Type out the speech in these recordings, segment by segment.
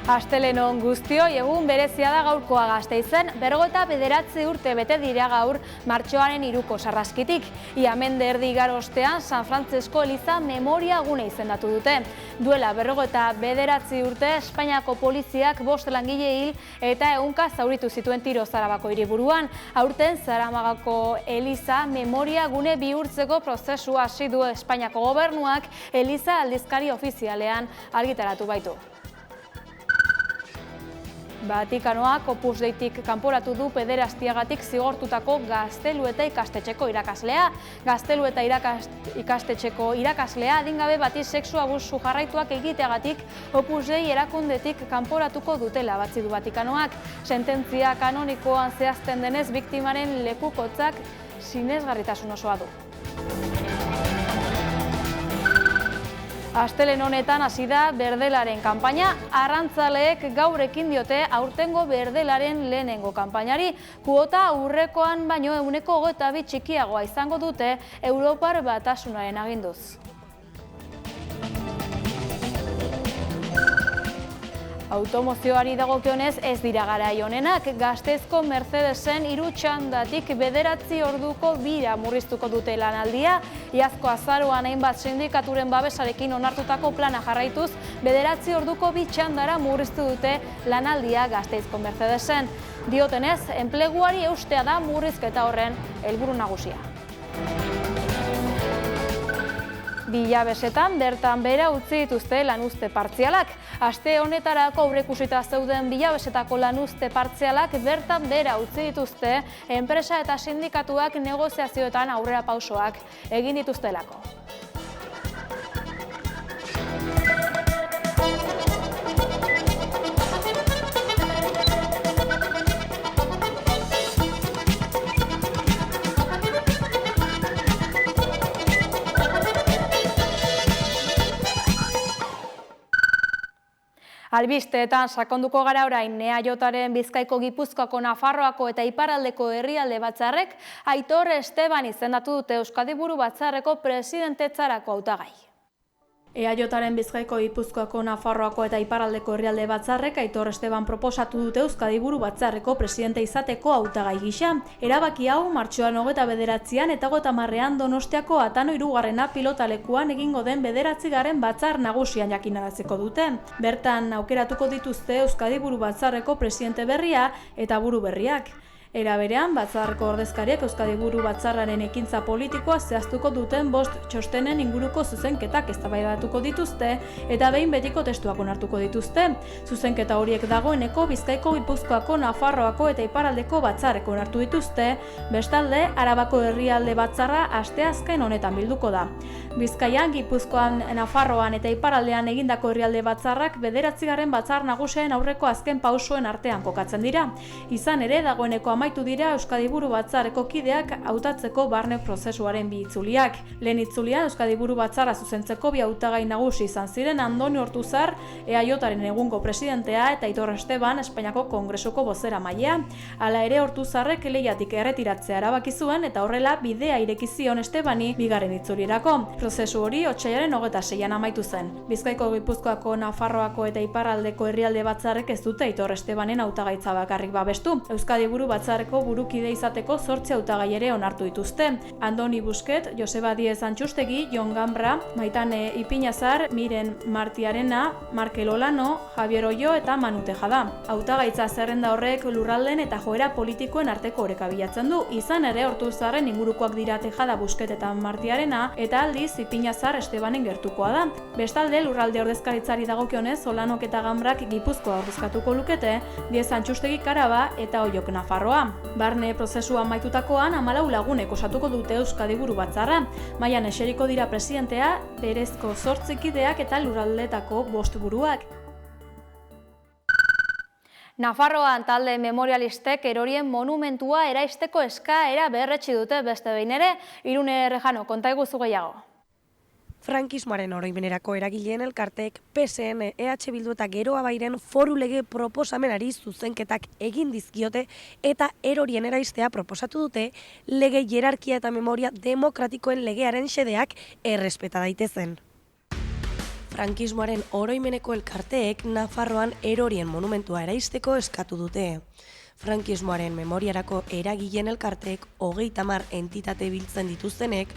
Astelenon guztioi, egun berezia da gaurkoa Gasteizen, 59 urte bete dira gaur martxoaren 3ko sarraskitik. Ia mende erdi igaro ostean San Frantzesko Eliza memoria gune izendatu dute. Duela 59 urte Espainiako poliziak 5 langile hil eta 100 zauritu zituen tiro Zarabako hiriburuan. Aurten Zaramagako Eliza memoria gune bihurtzeko prozesua hasi du Espainiako gobernuak Eliza aldizkari ofizialean argitaratu baitu. Vatikanoak Opus Deitik kanporatu du pederastiagatik zigortutako Gaztelueta ikastetxeko irakaslea. Gaztelueta ikastetxeko irakaslea adingabe bati sexu abusu jarraituak egiteagatik Opus Dei erakundetik kanporatuko dutela batzi du Vatikanoak. Sententzia kanonikoan zehazten denez biktimaren lekukotzak sinesgarritasun osoa du. Astelehen honetan hasi da berdelaren kanpaina, arrantzaleek gaur ekin diote aurtengo berdelaren lehenengo kanpainari. Kuota aurrekoan baino 22% txikiagoa izango dute Europar Batasunaren aginduz. Automozioari dagokionez ez dira garai honenak, Gasteizko Mercedesen 3 txandatik 9 orduko bira murriztuko dute lanaldia. Iazko azaroan hainbat sindikaturen babesarekin onartutako plana jarraituz, 9 orduko 2 txandara murriztu dute lanaldia Gasteizko Mercedesen. Diotenez, enpleguari eustea da murrizketa horren helburu nagusia. Bilabesetan bertan bera utzi dituzte lanuzte partzialak. Aste honetarako aurreikusita zeuden bilabesetako lanuzte partzialak bertan bera utzi dituzte enpresa eta sindikatuak negoziazioetan aurrera pausoak egin dituztelako. Albisteetan sakonduko gara orain EAJaren Bizkaiko, Gipuzkoako, Nafarroako eta Iparraldeko herrialde batzarrek Aitor Esteban izendatu dute Euskadi Buru Batzarreko presidentetzarako hautagai. EAJaren Bizkaiko, Gipuzkoako, Nafarroako eta Iparraldeko herrialde batzarrek Aitor Esteban proposatu dute Euskadi Buru Batzarreko presidente izateko hautagai gisa. Erabaki hau martxoan 29an eta 30an Donostiako Atano 3. pilotalekuan egingo den 9. batzar nagusian jakinaraziko dute. Bertan aukeratuko dituzte Euskadi Buru Batzarreko presidente berria eta buru berriak. Era berean, batzarreko ordezkariak Euskadi Buru Batzarraren ekintza politikoa zehaztuko duten 5 txostenen inguruko zuzenketak eztabaidatuko dituzte eta behin betiko testuak onartuko dituzte. Zuzenketa horiek dagoeneko Bizkaiko, Gipuzkoako, Nafarroako eta Iparraldeko batzarreko onartu dituzte, bestalde Arabako herrialde batzarra asteazken honetan bilduko da. Bizkaian, Gipuzkoan, Nafarroan eta Iparraldean egindako herrialde batzarrak 9. batzar nagusien aurreko azken pausoen artean kokatzen dira. Izan ere, dagoeneko amaitu dira Euskadi Buru Batzarreko kideak hautatzeko barne prozesuaren bi itzuliak. Lehen itzulian Euskadi Buru Batzarra zuzentzeko 2 hautagai nagusi izan ziren Andoni Ortuzar, EAJaren egungo presidentea, eta Aitor Esteban, Espainiako Kongresuko bozeramailea. Hala ere, Ortuzarrek lehiatik erretiratzea erabaki zuen eta horrela bidea ireki zion Estebani bigarren itzulirako. Prozesu hori otsailaren 26an amaitu zen. Bizkaiko, Gipuzkoako, Nafarroako eta Iparraldeko herrialde batzarrek ez dute Aitor Estebanen hautagaitza bakarrik babestu. Euskadi Buru Batzarreko burukide izateko 8 hautagai ere onartu dituzte. Andoni Busquet, Joseba Diez Antxustegi, Jon Gambra, Maitane Ipinazar, Miren Martiarena, Markel Olano, Javier Oio eta Manu Tejada. Hautagaitza zerrenda horrek lurralden eta joera politikoen arteko oreka bilatzen du. Izan ere, Ortuzarren ingurukoak dira Tejada, Busquet eta Martiarena, eta aldiz Ipinazar Estebanen gertukoa da. Bestalde, lurralde ordezkaritzari dagokionez, Olanok eta Gambrak Gipuzkoa ordezkatuko lukete, Diez Antxustegi Araba eta Oiok Nafarroa. Barne prozesua amaitutakoan 14 lagunek osatuko dute Euskadi Buru Batzarra. Mailan eseriko dira presidentea, berezko 8 kideak eta lurraldetako 5 buruak. Nafarroan talde memorialistek erorien monumentua eraisteko eskaera berretsi dute beste behin ere. Irune Rejano, konta iguzu gehiago. Frankismoaren oroimenerako eragileen elkartek PSN, EH Bildu eta Geroa Bairen foru lege proposamenari zuzenketak egin dizkiote eta erorien eraistea proposatu dute lege hierarkia eta memoria demokratikoen legearen xedeak errespeta daitezen. Frankismoaren oroimeneko elkarteek Nafarroan erorien monumentua eraisteko eskatu dute. Frankismoaren memoriarako eragileen elkarteek 30 entitate biltzen dituztenek,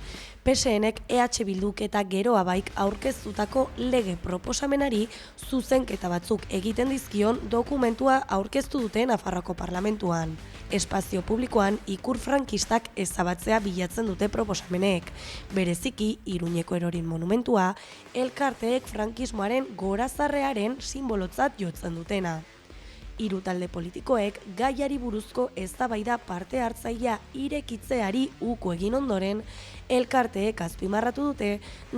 PSNek EH Bilduk eta Geroa Baik aurkeztutako lege proposamenari zuzenketa batzuk egiten dizkion dokumentua aurkeztu dute Nafarroako parlamentuan. Espazio publikoan ikur frankistak ezabatzea bilatzen dute proposamenek. Bereziki, Iruñeko erorien monumentua, elkarteek frankismoaren gorazarrearen simbolotzat jotzen dutena. Hiru talde politikoek gaiari buruzko eztabaida parte hartzailea irekitzeari uko egin ondoren, elkarteek azpimarratu dute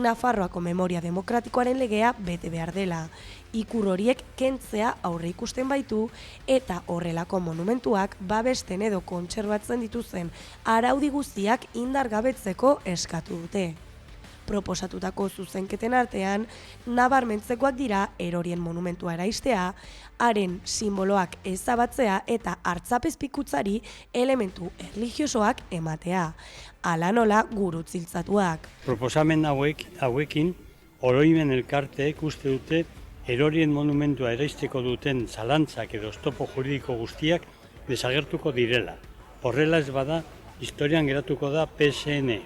Nafarroako memoria demokratikoaren legea bete behar dela. Ikur horiek kentzea aurre ikusten baitu eta horrelako monumentuak babesten edo kontserbatzen dituzten araudi guztiak indargabetzeko eskatu dute. Proposatutako zuzenketen artean, nabarmentzekoak dira erorien monumentua eraistea, haren simboloak ezabatzea eta hartzapezpikutzari elementu erlijiosoak ematea. Hala nola gurutziltzatuak. Proposamen hauekin, oroimen elkarteek uste dute erorien monumentua eraisteko duten zalantzak edo oztopo juridiko guztiak desagertuko direla. Horrela ez bada, historian geratuko da PSN,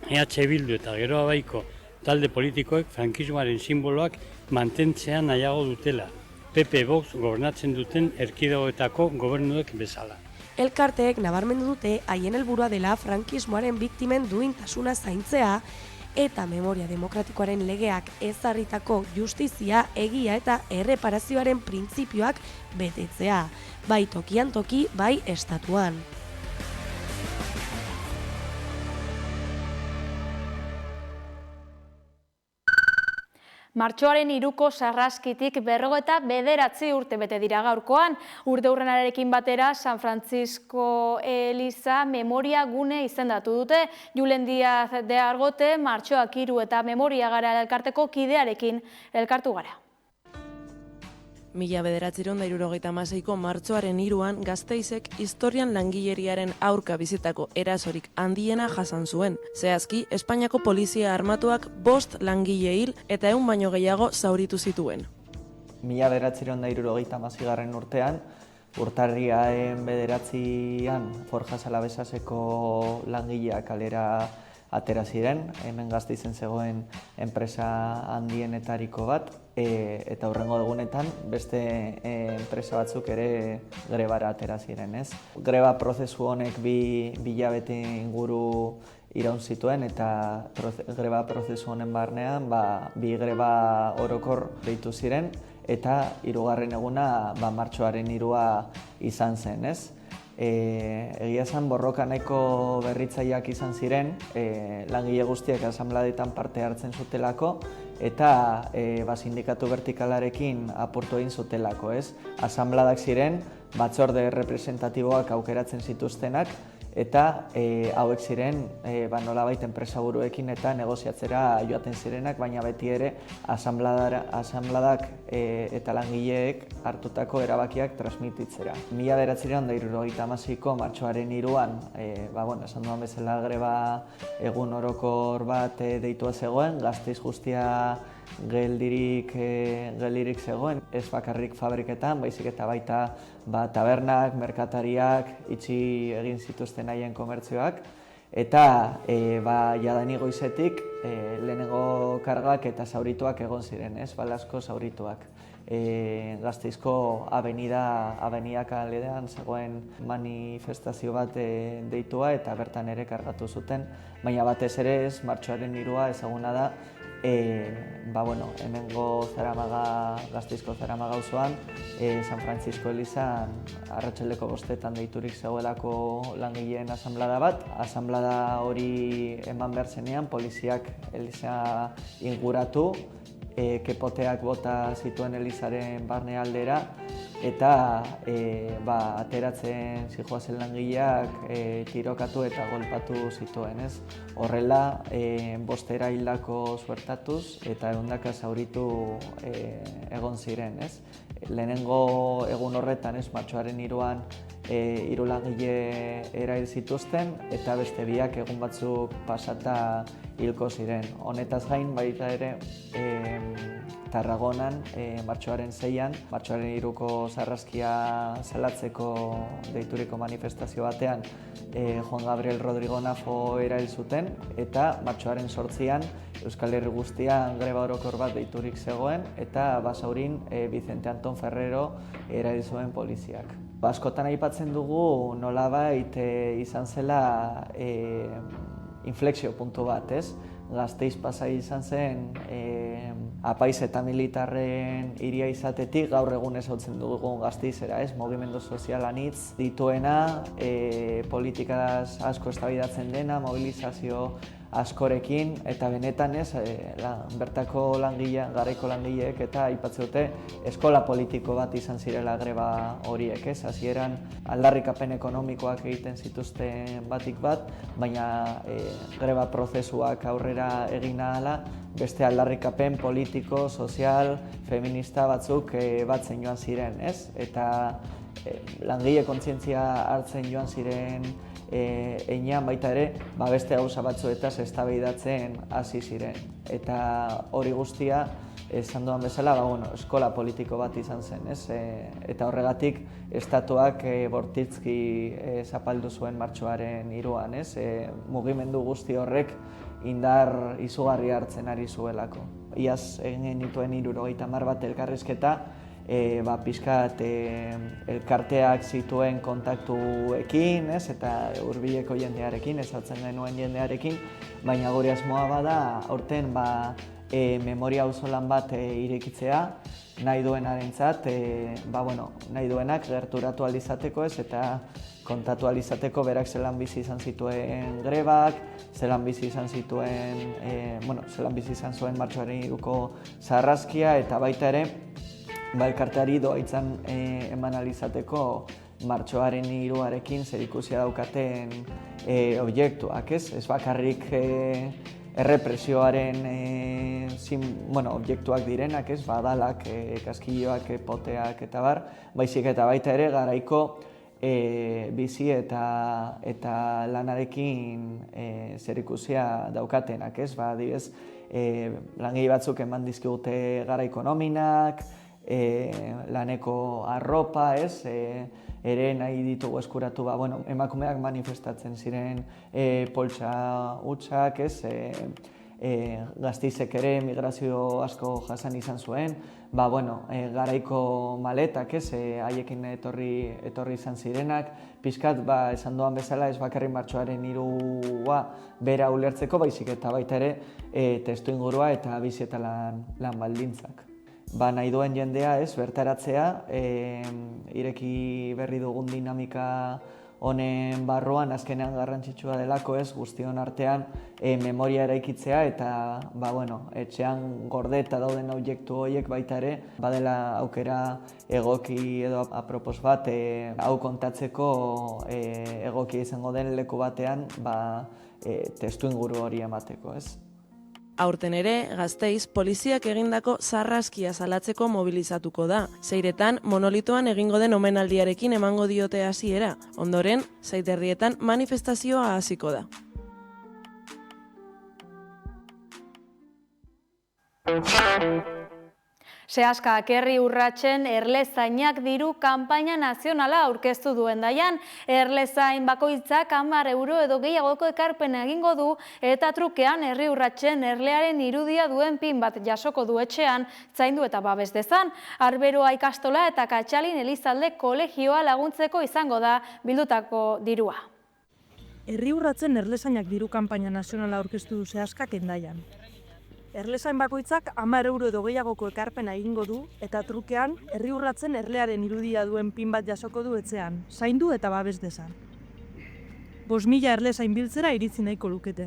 EH Bildu eta Geroa Baiko talde politikoek frankismoaren simboloak mantentzea nahiago dutela, PP Vox gobernatzen duten erkidegoetako gobernuek bezala. Elkarteek nabarmendu dute haien helburua dela frankismoaren biktimen duintasuna zaintzea eta memoria demokratikoaren legeak ezarritako justizia, egia eta erreparazioaren printzipioak betetzea, bai tokian toki, bai estatuan. Martxoaren 3ko sarraskitik 59 urte bete dira gaurkoan. Urteurrenarekin batera San Francisco Eliza memoria gune izendatu dute. Julen Díaz de Argote, Martxoak 3 eta Memoria Gara elkarteko kidearekin elkartu gara. 1976ko martxoaren 3an Gasteizek historian langileriaren aurka bizitako erasorik handiena jasan zuen. Zehazki, Espainiako polizia armatuak 5 langile hil eta 100 baino gehiago zauritu zituen. 1976 urtean, urtarriaren 9an Forja Alavesaseko langileak kalera atera ziren, hemen Gasteizen zegoen enpresa handienetariko bat, eta hurrengo egunetan beste enpresa batzuk ere grebara atera ziren, ez? Greba prozesu honek bi hilabete inguru iraun zituen eta greba prozesu honen barnean bi greba orokor deitu ziren eta 3. eguna martxoaren 3a izan zen, ez? Egia esan borroka nahiko berritzaileak izan ziren, langile guztiak asanbladetan parte hartzen zutelako eta sindikatu vertikalarekin apurtu egin zutelako, ez? Asanbladak ziren, batzorde representatiboak aukeratzen zituztenak eta hauek ziren nolabait enpresaburuekin eta negoziatzera joaten zirenak, baina beti ere asanbladak eta langileek hartutako erabakiak transmititzera. 1976ko martxoaren 3an, esan duan bezala greba egun orokor bat deitua zegoen, Gasteiz guztia geldirik zegoen, ez bakarrik fabriketan, baizik eta baita tabernak, merkatariak, itxi egin zituzten haien komertzioak, eta jadani goizetik lehenengo kargak eta zaurituak egon ziren, ez, balasko zaurituak. Gazteizko avenida kalean zegoen manifestazio bat deitua eta bertan ere kargatu zuten, baina batez ere ez, martxoaren 3a ezaguna da, hemengo Gazteizko Zaramaga auzoan, San Francisco Elizan arratsaldeko 5etan deiturik zegoelako langileen asanblada bat. Asanblada hori eman behar zenean, poliziak Eliza inguratu, kepoteak bota zituen Elizaren barne aldera, eta ateratzen zihoazen langileak tirokatu eta golpatu zituen, ez? Horrela, 5 hildako suertatuz eta 100 zauritu egon ziren, ez? Lehenengo egun horretan, ez, martxoaren 3an hiru langile erail zituzten eta beste biak egun batzuk pasata hilko ziren. Honetaz gain baita ere Tarragonan, martxoaren 6an, martxoaren 3ko sarraskia salatzeko deituriko manifestazio batean Juan Gabriel Rodrigo Nafo erail zuten eta martxoaren 8an Euskal Herri guztian greba orokor bat deiturik zegoen eta Basaurin Vicente Anton Ferrero erail zuen poliziak. Askotan aipatzen dugu nolabait izan zela inflexio puntu bat, ez? Gasteiz Pasai izan zen apaiz eta militarren hiria izatetik gaur egun ezagutzen dugun Gasteizera, ez? Mugimendu sozial anitz dituena, politikaz asko eztabaidatzen dena, mobilizazio askorekin eta benetan ez, bertako garaiko langileek eta aipatzen dute eskola politiko bat izan zirela greba horiek, ez? Hasieran aldarrikapen ekonomikoak egiten zituzten batik bat, baina greba prozesuak aurrera egin ahala, beste aldarrikapen politiko, sozial, feminista batzuk batzen joan ziren, ez? Eta langile kontzientzia hartzen joan ziren einean baita ere, beste gauza batzuetaz eztabaidatzen hasi ziren. Eta hori guztia, esan duan bezala, eskola politiko bat izan zen, ez? Eta horregatik, estatuak bortitzki zapaldu zuen martxoaren 3an, ez? Mugimendu guzti horrek indar izugarri hartzen ari zuelako. Iaz egin genituen 70 bat elkarrizketa, pixkat elkarteak zituen kontaktuekin, eta hurbileko jendearekin, ezagutzen genuen jendearekin, baina gure asmoa bada aurten memoria auzolan bat irekitzea, nahi duenarentzat, nahi duenak gerturatu ahal izateko ez, eta kontatu ahal izateko berak zelan bizi izan zituen grebak, zelan bizi izan zituen, zelan bizi izan zuen martxoaren 3ko sarraskia, eta baita ere, elkarteari doaitzan eman ahal izateko martxoaren 3arekin zerikusia daukaten objektuak, ez? Ez bakarrik errepresioaren objektuak direnak, ez? Badalak, kaskilloak, poteak eta bar, baizik eta baita ere garaiko bizi eta lanarekin zerikusia daukatenak, ez? Adibidez, langile batzuk eman dizkigute garaiko nominak, laneko arropa, ez? Ere nahi ditugu eskuratu, emakumeak manifestatzen ziren poltsa hutsak, ez? Gasteizek ere migrazio asko jasan izan zuen, garaiko maletak, ez? Haiekin etorri izan zirenak, pixkat, esan doan bezala, ez bakarrik martxoaren 3a bera ulertzeko, baizik eta baita ere testu ingurua eta bizi eta lan baldintzak. Nahi duen jendea, ez, bertaratzea, ireki berri dugun dinamika honen barruan, azkenean garrantzitsua delako, ez, guztion artean memoria eraikitzea eta, etxean gordeta dauden objektu horiek baita ere, badela aukera egoki edo apropos bat, hau kontatzeko egokia izango den leku batean, testu inguru hori emateko, ez. Aurten ere, Gasteiz, poliziak egindako sarraskia salatzeko mobilizatuko da. Seiretan, monolitoan egingo den omenaldiarekin emango diote hasiera. Ondoren, Saiterrietan manifestazioa hasiko da. Sehaskak herri urratsen erlezainak diru kanpaina nazionala aurkeztu duen daian. Erlezain bakoitzak 10 euro edo gehiagoko ekarpena egingo du eta trukean herri urratsen erlearen irudia duen pin bat jasoko du etxean, zaindu eta babes dezan. Arberoa ikastola eta Katxalin Elizalde kolegioa laguntzeko izango da bildutako dirua. Herri urratzen erlezainak diru kanpaina nazionala aurkeztu du Sehaskak Hendaian. Erlezain bakoitzak 10 euro edo gehiagoko ekarpena egingo du eta trukean herri urratzen erlearen irudia duen pin bat jasoko du etxean, zaindu eta babes dezan. 5.000 erlezain biltzera iritzi nahiko lukete.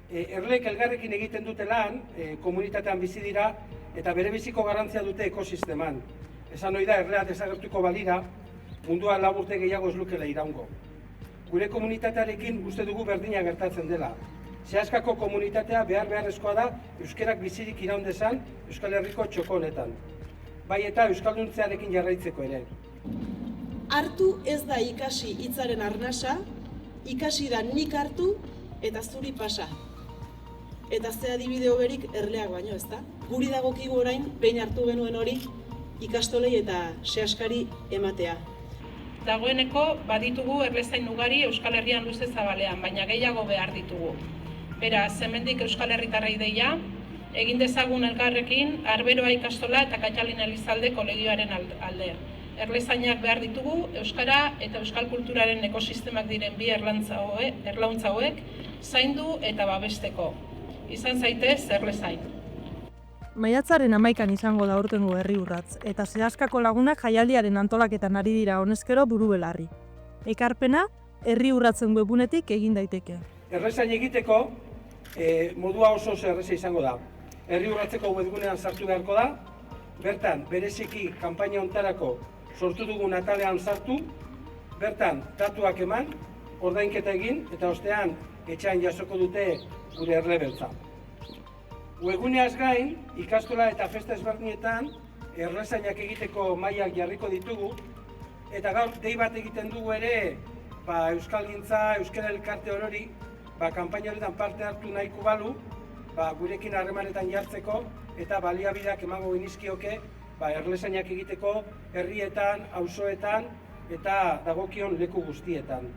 Erleek elgarrekin egiten dute lan, komunitatean bizi dira eta bere biziko garrantzia dute ekosisteman. Esan ohi da erlea desagertuko balira, munduan 4 urte gehiago ez lukela iraungo. Gure komunitatearekin uste dugu berdina gertatzen dela. Sehaskako komunitatea beharrezkoa da euskerak bizirik iraun dezan Euskal Herriko txoko honetan. Bai eta euskalduntzearekin jarraitzeko ere. Hartu ez da ikasi hitzaren arnasa, ikasi da nik hartu eta zuri pasa. Eta ze adibide hoberik erleak baino, ezta? Guri dagokigu orain behin hartu genuen hori ikastolei eta sehaskari ematea. Dagoeneko baditugu erlezain ugari Euskal Herrian luze zabalean, baina gehiago behar ditugu. Beraz, hemendik Euskal Herritarrei deia, egin dezagun elkarrekin Arberoa ikastola eta Katalin Elizalde kolegioaren alde. Erlezainak behar ditugu euskara eta euskal kulturaren ekosistemak diren bi erlauntza hauek zaindu eta babesteko. Izan zaitez erlezain. Maiatzaren 11an izango da aurtengo herri urratz, eta Sehaskako lagunak jaialdiaren antolaketan ari dira honezkero buru belarri. Ekarpena herri urratzen webunetik egin daiteke. Errezain egiteko modua oso erreza izango da. Herri urratzeko webgunean sartu beharko da, bertan bereziki kanpaina hontarako sortu dugun atalean sartu, bertan datuak eman, ordainketa egin eta ostean etxean jasoko dute gure erle beltza. Webguneaz gain, ikastola eta festa ezberdinetan erlezainak egiteko mailak jarriko ditugu eta gaur dei bat egiten dugu ere Euskalgintza, Euskara Elkarte orori kanpaina horretan parte hartu nahiko balu, gurekin harremanetan jartzeko eta baliabideak emango genizkioke erlezainak egiteko herrietan, auzoetan eta dagokion leku guztietan.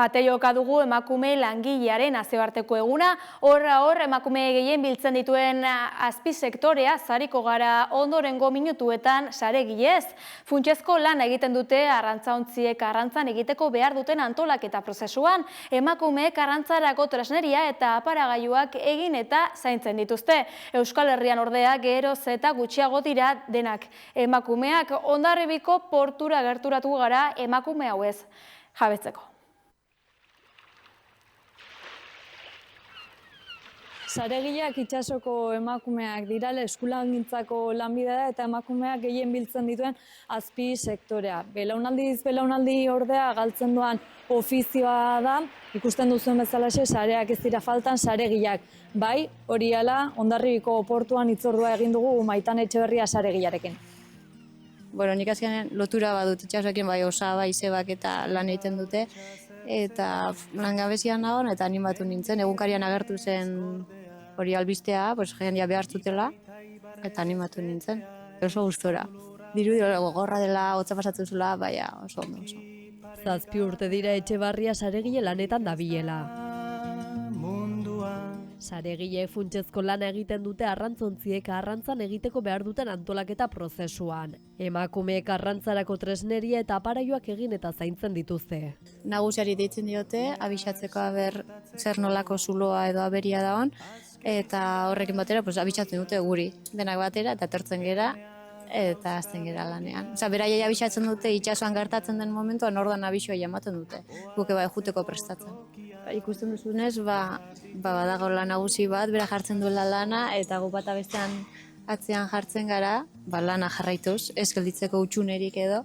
Ateioka dugu emakume langilearen nazioarteko eguna, hor emakume gehien biltzen dituen azpisektorea sariko gara ondorengo minutuetan saregilez. Funtsezko lan egiten dute arrantzaontziek arrantzan egiteko behar duten antolaketa prozesuan, emakumeek arrantzarako tresneria eta aparagailuak egin eta zaintzen dituzte. Euskal Herrian ordea geroz eta gutxiago dira denak emakumeak. Hondarribiko portura gerturatu gara emakume hauez jabetzeko. Saregileak itsasoko emakumeak dira, eskulagintzako lanbidea da eta emakumeak gehien biltzen dituen azpi sektorea. Belaunaldi ordea galtzen doan ofizioa da, ikusten duzuen bezalaxe sareak ez dira faltan saregileak. Bai, hori hala, Hondarribiko portuan hitzordua egin dugu Maitane Etxeberria saregilearekin. Nik azkenean lotura badut itsasoekin bai osaba, izebak eta lan egiten dute. Eta langabezian nagoen eta animatu nintzen, egunkarian agertu zen hori albistea, jendia behar zutela, eta animatu nintzen. Oso gustora. Diru gogorra dela, hotza pasatzen zula, baina oso ondo oso. 7 urte dira Etxebarria saregile lanetan dabilela. Saregile funtsezko lana egiten dute arrantzontziek arrantzan egiteko behar duten antolaketa prozesuan. Emakumeek arrantzarako tresneria eta aparailuak egin eta zaintzen dituzte. Nagusiari deitzen diote, abisatzeko zer nolako zuloa edo aberia dagoen, eta horrekin batera abisatzen dute guri, denak batera eta etortzen gera eta azten gera lanean. Beraiei abisatzen dute itsasoan gertatzen den momentuan orduan abisua ematen dute, guke juteko prestatzen. Ikusten duzunez, badago lan nagusi bat, bera jartzen duela lana, eta gu bata bestean atzean jartzen gara, lana jarraituz, ez gelditzeko utxunerik edo,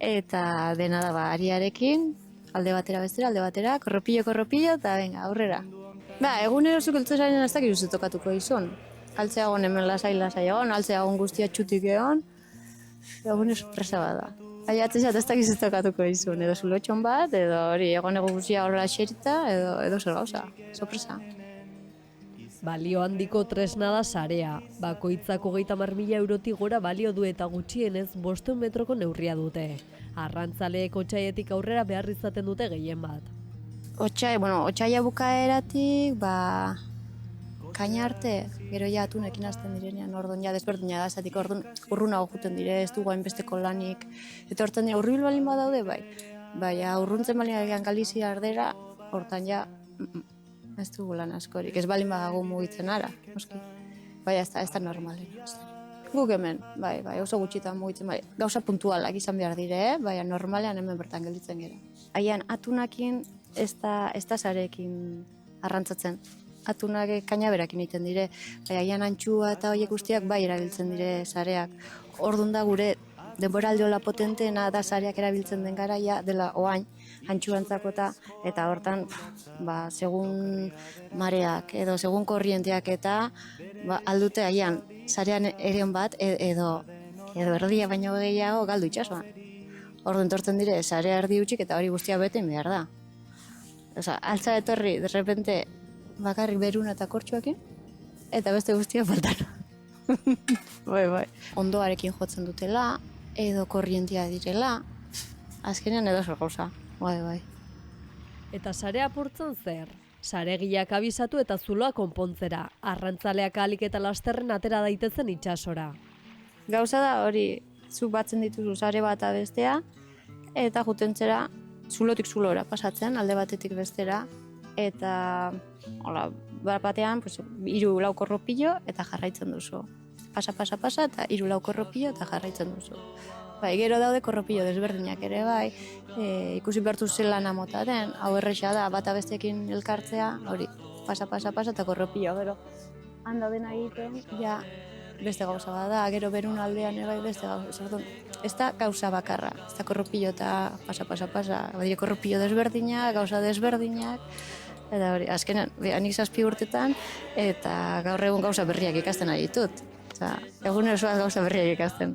eta dena da ariarekin, alde batera, korropillo, eta venga, aurrera. Egunero zuk eltzesaren ez dakizu tokatuko izun. Altzeagon hemen lasai egon, altzeagon guztia txutik egon, egun sorpresa bada. Aiatzea ez dakizu tokatuko izun, edo zulotxon bat, edo hori egon guztia horrela xerita, edo zer gauza, sorpresa. Balio handiko tresna da sarea. Bakoitzako 30.000 eurotik gora balio du eta gutxienez 500 metroko neurria dute. Arrantzaleek otsaietik aurrera behar izaten dute gehien bat. Otsaia bukaeratik, kaina arte, gero ja atunekin hasten direnean, orduan ja desberdina da, zatik orduan urrunago juten dire, ez dugu hainbesteko lanik, eta hortan dira urribil balin badaude, urruntzen balin agian Galizia ardera, hortan ja, ez dugu lan askorik, ez balin badago mugitzen ara, noski, ez da normalen. Guk hemen, oso gutxitan mugitzen, gauza puntualak izan behar dire, normalean hemen bertan gelditzen gera. Haian, atunakin ez da zarekin arrantzatzen. Atunak kainaberakin egiten dire, haian antxua eta horiek guztiak erabiltzen dire sareak. Orduan da gure denboraldiola potenteena da sareak erabiltzen den garaia dela oain, antxuantzako eta hortan, segun mareak edo segun korrienteak eta aldute haian sarean erion bat edo edo erdia baino gehiago galdu itsasoan. Orduan tortzen dire, sarea erdi utxik eta hori guztia bete behar da. Osa, altza etorri, de repente, bakarrik beruna eta kortxuakin, eta beste guztia faltan. Bai. Ondoarekin jotzen dutela, edo korrientia direla, azkenean edo zer gauza. Bai. Eta sarea apurtzen zer? Saregileak abisatu eta zuloa konpontzera, arrantzaleak ahalik eta lasterren atera daitezen itsasora. Gauza da hori, zuk batzen dituzu sare bat bestea, eta jutentzera zulotik zulora pasatzen, alde batetik bestera, eta hola, batean, pues, 3-4 korropilo eta jarraitzen duzu. Pasa, eta 3-4 korropilo eta jarraitzen duzu. Bai, gero daude korropilo desberdinak ere bai, ikusi bertu zelana mota den, hau erresa da, bata bestekin elkartzea, hori, pasa eta korropilo, gero handa dena egiten, ja, beste gauza bat da, gero berun aldean ere bai beste gauza. Ez da gauza bakarra, ez da korropilo eta pasa, badire korropilo desberdinak, gauza desberdinak, eta hori, azkenean, nik 7 urtetan, eta gaur egun gauza berriak ikasten ari ditut. Egun osoaz gauza berriak ikasten.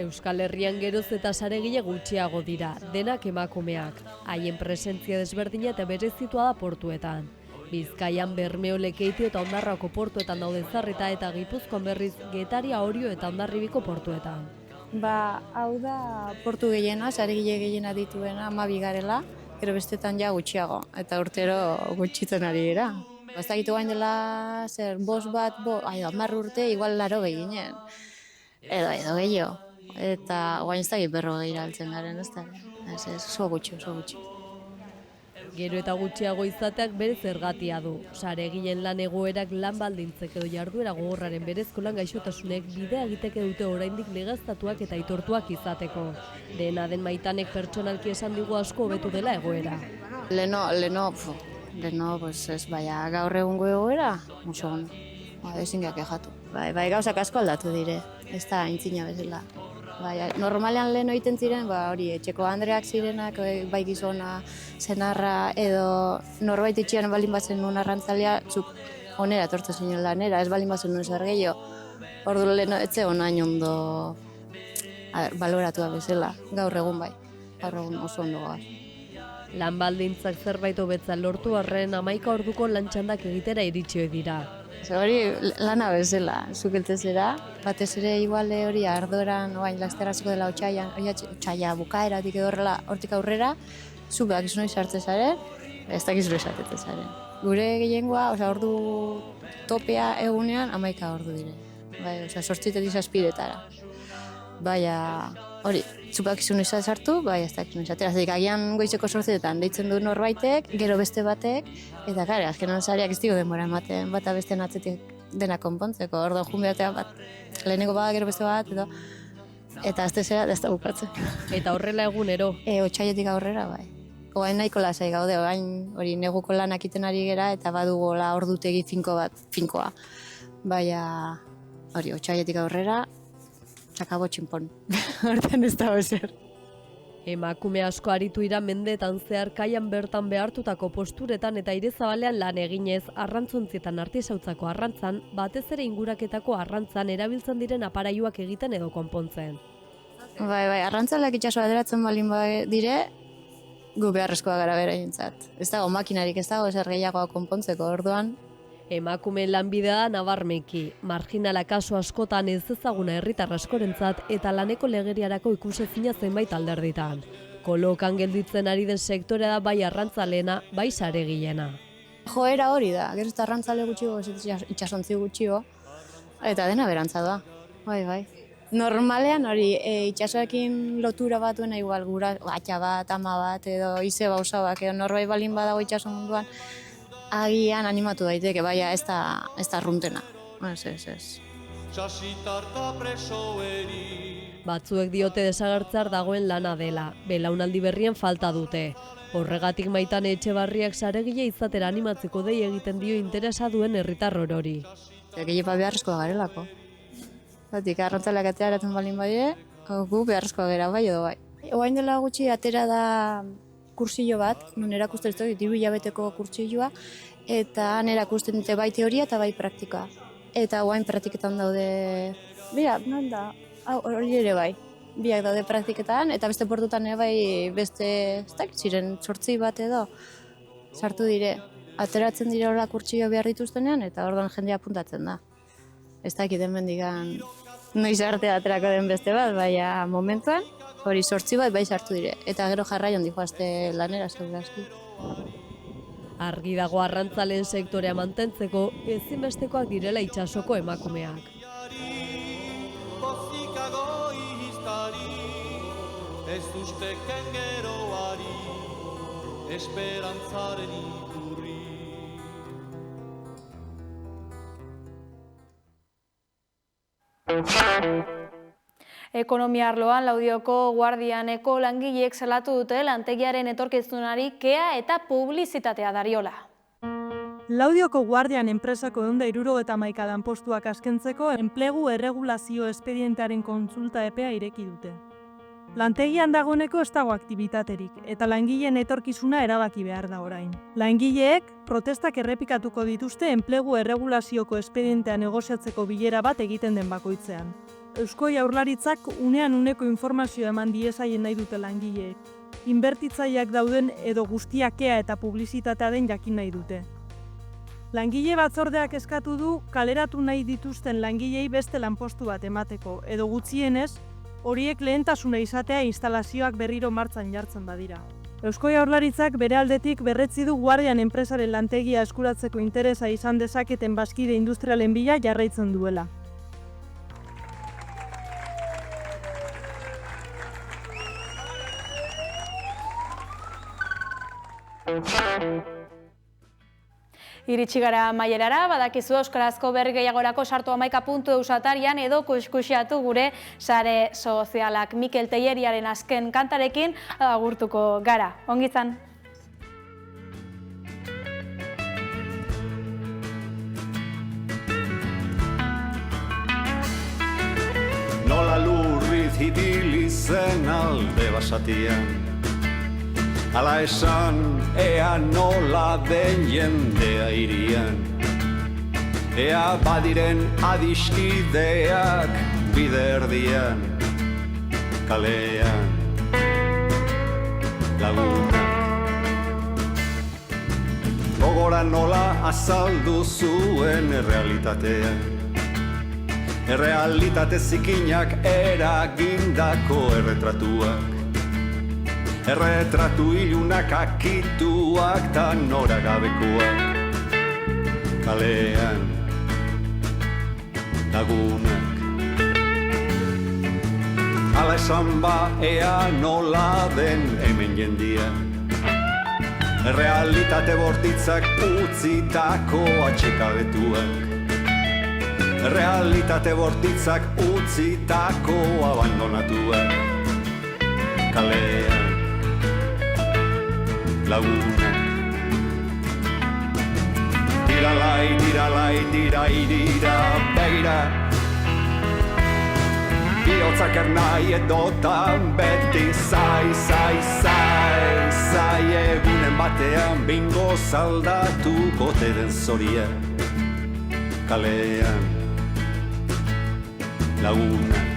Euskal Herrian geroz eta saregile gutxiago dira, denak emakumeak. Haien presentzia desberdina eta berezitua da portuetan. Bizkaian Bermeo, Lekeitio eta Hondarrako portuetan daude Zarreta eta Gipuzkoan berriz Getaria, Orio eta Hondarribiko portuetan. Hau da portu gehiena, saregile gehiena dituena 12 garela, gero bestetan ja gutxiago, eta urtero gutxitzen ari dira. Ez da gitu gain dela, 10 urte, igual 80 ginen. Edo gehiago. Eta guain ez da giperro gehira altzen garen, ez da. Zo gutxi. Gero eta gutxiago izateak bere zergatia du. Saregileen lan egoerak lan baldintzek edo jarduera gogorraren berezko lan gaixotasunek bidea egiteke dute oraindik legeztatuak eta aitortuak izateko. Dena den Maitanek pertsonalki esan digu asko hobetu dela egoera. Leno, pues ez, baina gaur egungo egoera, oso ono. Ezin geha kejatu. Bai, gauzak asko aldatu dire, ez da aintzina bezala. Normalean lehen egiten ziren, hori, etxeko Andreak zirenak, bai gizona, senarra, edo norbait etxean balin bazen nuen arrantzalea, zuk onera tortzen zinen lanera, ez balin bazen nuen zer gehiago. Ordu lehen etxe honain ondo baloratua bezala, gaur egun bai, gaur egun oso ondo gaur. Lan baldintzak zerbait hobetza lortu arren 11 orduko lantxandak egitera iritsi dira. Hori lana bezala, zuk eltezera, batez ere igual hori ardoran, oain lasteraziko dela otxaila bukaeratik edo horrela hortik aurrera, zuk bakizunoi sartzezaren, ez dakizunoi sartzezaren. Gure gehiengoa, ordu topea egunean 11 ordu dire. Bai, 8 7 Baina, hori, zuk bakizunoi sartu, bai ez dakizunoi sartzera. Agian goizeko 8 deitzen du norbaitek, gero beste batek, eta gara, azkenan sareak ez digo denbora ematen, bata beste atzetik dena konpontzeko, orduan junbeatea bat, lehenengo bat, gero beste bat, eta azte zera, ez da bukatzen. Eta horrela egunero? Otsailetik aurrera, bai. Oain nahiko lasai gaude, oain hori neguko lanak iten ari gera, eta badugola ordutegi finkoa. Baina, hori, otsailetik aurrera, sakabo txinpon. Horten ez da bezer. Emakume asko aritu ira mendeetan zehar kaian bertan behartutako posturetan eta Airezabalean lan eginez, arrantzontzietan artisautzako arrantzan, batez ere inguraketako arrantzan erabiltzen diren aparaiuak egiten edo konpontzen. Bai, arrantzalak itsasoa ateratzen balin dire, gu beharrezkoa gara berainentzat. Ez dago makinarik, ez dago ezer gehiagoa konpontzeko orduan. Emakumeen lanbidea da nabarmeki, marginala kasu askotan ez ezaguna herritar askorentzat eta laneko legeriarako ikusezina zenbait alderditan. Kolokan gelditzen ari den sektorea da bai arrantzaleena, bai saregilena. Joera hori da, gero eta arrantzale gutxigo, itsasontzi gutxigo, eta dena berantza da. Bai. Normalean hori itsasoekin lotura batuena igual gura, atxa bat, ama bat, edo ize bausabak, edo norbait balin badago itsaso munduan, agian animatu daiteke, baina ez da runtena. Ez. Batzuek diote desagertzar dagoen lana dela, belaunaldi berrien falta dute. Horregatik Maitane Etxebarriak saregile izatera animatzeko dei egiten dio interesa duen herritar orori. Gehiago beharrezkoa garelako. Zatik, arrantzaleak ateratzen balin badire, gu beharrezkoa gara bai edo bai. Oain dela gutxi atera da kursillo bat, non erakusten ez dut, 3 hilabeteko kurtsilloa, eta han erakusten dute bai teoria eta bai praktikoa. Eta oain praktiketan daude, non da, Hori ere bai, biak daude praktiketan, eta beste portutan ere bai beste, ez dakit ziren 8 bat edo, sartu dire. Ateratzen dira hola kurtsillo behar dituztenean, eta orduan jendea apuntatzen da. Ez dakit hemendikan noiz arte aterako den beste bat, baina momentuan, hori 8 bat bai sartu dire, eta gero jarraian dijoazte lanera, segurazki. Argi dago arrantzaleen sektorea mantentzeko ezinbestekoak direla itsasoko emakumeak. Ez usteken geroari, esperantzaren iturri. Ekonomia arloan Laudioko Guardianeko langileek salatu dute lantegiaren etorkizunari kea eta publizitatea dariola. Laudioko Guardian enpresako 171 lanpostuak askentzeko enplegu erregulazio espedientearen kontsulta epea ireki dute. Lantegian dagoeneko ez dago aktibitaterik, eta langileen etorkizuna erabaki behar da orain. Langileek protestak errepikatuko dituzte enplegu erregulazioko espedientea negoziatzeko bilera bat egiten den bakoitzean. Eusko Jaurlaritzak unean uneko informazioa eman diezaien nahi dute langileek. Inbertitzaileak dauden edo guztiak kea eta publizitatea den jakin nahi dute. Langile batzordeak eskatu du kaleratu nahi dituzten langilei beste lanpostu bat emateko, edo gutxienez, horiek lehentasuna izatea instalazioak berriro martxan jartzen badira. Eusko Jaurlaritzak bere aldetik berretzi du Guardian enpresaren lantegia eskuratzeko interesa izan dezaketen bazkide industrialen bila jarraitzen duela. Iritsi gara amaierara, badakizu euskarazko berri gehiagorako sartu 11.eus atarian edo kuskusiatu gure sare sozialak. Mikel Telleriaren azken kantarekin agurtuko gara. Ongi izan. Nola lurriz ibili zen alde basatian, ala esan, ea nola den jendea irian, ea badiren adiskideak bide erdian, kalean, lagunak. Gogora nola azaldu zuen errealitatea, errealitate zikinak eragindako erretratuak, erretratu ilunak akituak ta noragabekoak, kalean lagunak. Ala esan ba ea nola den hemen jendia, errealitate bortitzak utzitako atxekabetuak, errealitate bortitzak utzitako abandonatuak, kalean lagunak. Tiralai, tiralai, tirairira, begira, bihotzak ernai edotan beti zai, zai, zai, zai, egunen batean bingo zaldatuko den zoria, kalean lagunak.